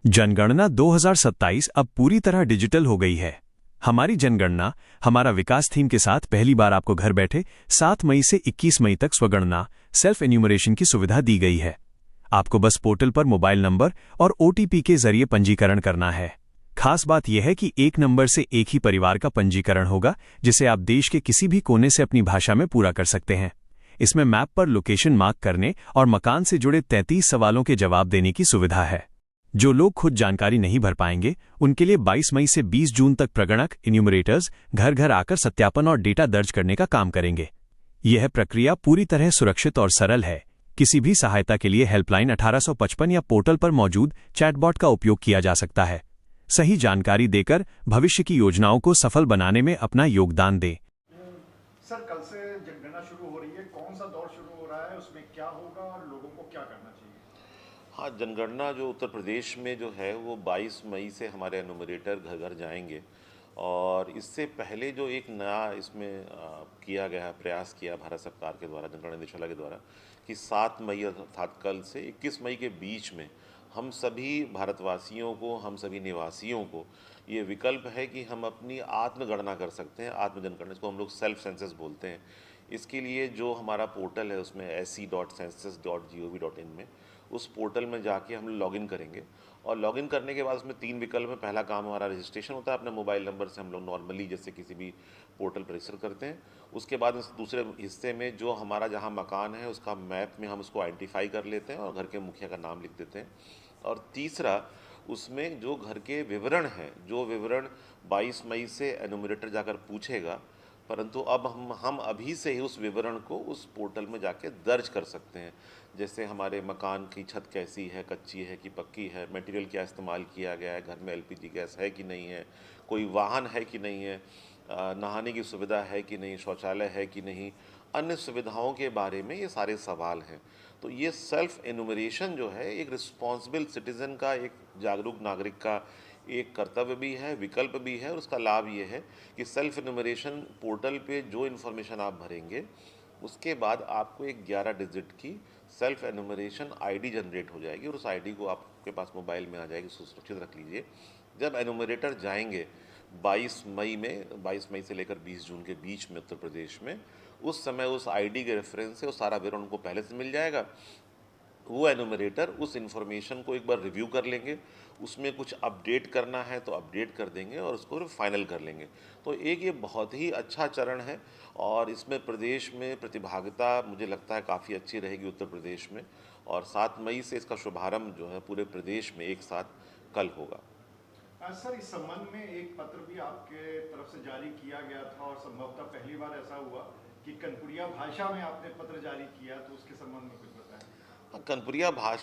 जनगणना 2027 अब पूरी तरह डिजिटल हो गई है। हमारी जनगणना हमारा विकास थीम के साथ पहली बार आपको घर बैठे 7 मई से 21 मई तक स्वगणना सेल्फ एन्यूमरेशन की सुविधा दी गई है। आपको बस पोर्टल पर मोबाइल नंबर और ओटीपी के जरिए पंजीकरण करना है। खास बात यह है कि एक नंबर से एक ही परिवार का पंजीकरण होगा, जिसे आप देश के किसी भी कोने से अपनी भाषा में पूरा कर सकते हैं। इसमें मैप पर लोकेशन मार्क करने और मकान से जुड़े 33 सवालों के जवाब देने की सुविधा है। जो लोग खुद जानकारी नहीं भर पाएंगे, उनके लिए 22 मई से 20 जून तक प्रगणक इन्यूमरेटर्स घर घर आकर सत्यापन और डेटा दर्ज करने का काम करेंगे। यह प्रक्रिया पूरी तरह सुरक्षित और सरल है। किसी भी सहायता के लिए हेल्पलाइन 1855 या पोर्टल पर मौजूद चैटबॉट का उपयोग किया जा सकता है। सही जानकारी देकर भविष्य की योजनाओं को सफल बनाने में अपना योगदान दें। सर, कल से जनगणना शुरू हो रही है, कौन सा दौर शुरू हो रहा है, उसमें क्या होगा और लोगों को क्या करना चाहिए? हाँ, जनगणना जो उत्तर प्रदेश में जो है वो 22 मई से हमारे एनुमरेटर घर घर जाएंगे। और इससे पहले जो एक नया इसमें किया गया प्रयास किया भारत सरकार के द्वारा, जनगणना निदेशालय के द्वारा, कि 7 मई अर्थात कल से 21 मई के बीच में हम सभी भारतवासियों को, हम सभी निवासियों को ये विकल्प है कि हम अपनी आत्मगणना कर सकते हैं। आत्मजनगणना, इसको हम लोग सेल्फ सेंसस बोलते हैं। इसके लिए जो हमारा पोर्टल है उसमें se.census.gov.in में, उस पोर्टल में जाके हम लॉगिन करेंगे। और लॉगिन करने के बाद उसमें 3 विकल्प में, पहला काम हमारा रजिस्ट्रेशन होता है। अपने मोबाइल नंबर से हम लोग नॉर्मली जैसे किसी भी पोर्टल पर रजिस्टर करते हैं। उसके बाद दूसरे हिस्से में जो हमारा जहाँ मकान है उसका मैप में हम उसको आइडेंटिफाई कर लेते हैं और घर के मुखिया का नाम लिख देते हैं। और तीसरा, उसमें जो घर के विवरण हैं, जो विवरण 22 मई से एनुमरेटर जाकर पूछेगा, परंतु अब हम अभी से ही उस विवरण को उस पोर्टल में जाके दर्ज कर सकते हैं। जैसे हमारे मकान की छत कैसी है, कच्ची है कि पक्की है, मटेरियल क्या इस्तेमाल किया गया है, घर में एलपीजी गैस है कि नहीं है, कोई वाहन है कि नहीं है, नहाने की सुविधा है कि नहीं, शौचालय है कि नहीं, अन्य सुविधाओं के बारे में ये सारे सवाल हैं। तो ये सेल्फ एनुमरेशन जो है एक रिस्पॉन्सिबल सिटीज़न का, एक जागरूक नागरिक का एक कर्तव्य भी है, विकल्प भी है। और उसका लाभ ये है कि सेल्फ एनुमरेशन पोर्टल पे जो इन्फॉर्मेशन आप भरेंगे, उसके बाद आपको एक 11 डिजिट की सेल्फ एनुमरेशन आईडी जनरेट हो जाएगी और उस आईडी को आपके पास मोबाइल में आ जाएगी। उसको सुरक्षित रख लीजिए। जब एनुमरेटर जाएंगे 22 मई में, 22 मई से लेकर 20 जून के बीच में उत्तर प्रदेश में, उस समय उस आईडी के रेफरेंस से वो सारा विवरण उनको पहले से मिल जाएगा। वो एनुमरेटर उस इन्फॉर्मेशन को एक बार रिव्यू कर लेंगे, उसमें कुछ अपडेट करना है तो अपडेट कर देंगे और उसको फाइनल कर लेंगे। तो एक ये बहुत ही अच्छा चरण है और इसमें प्रदेश में प्रतिभागिता मुझे लगता है काफ़ी अच्छी रहेगी उत्तर प्रदेश में। और 7 मई से इसका शुभारंभ जो है पूरे प्रदेश में एक साथ कल होगा। सर, इस संबंध में एक पत्र भी आपके तरफ से जारी किया गया था और संभवतः पहली बार ऐसा हुआ कि कनपुरिया भाषा में आपने पत्र जारी किया, तो उसके संबंध में कुछ बताएं। कनपुरिया भाषा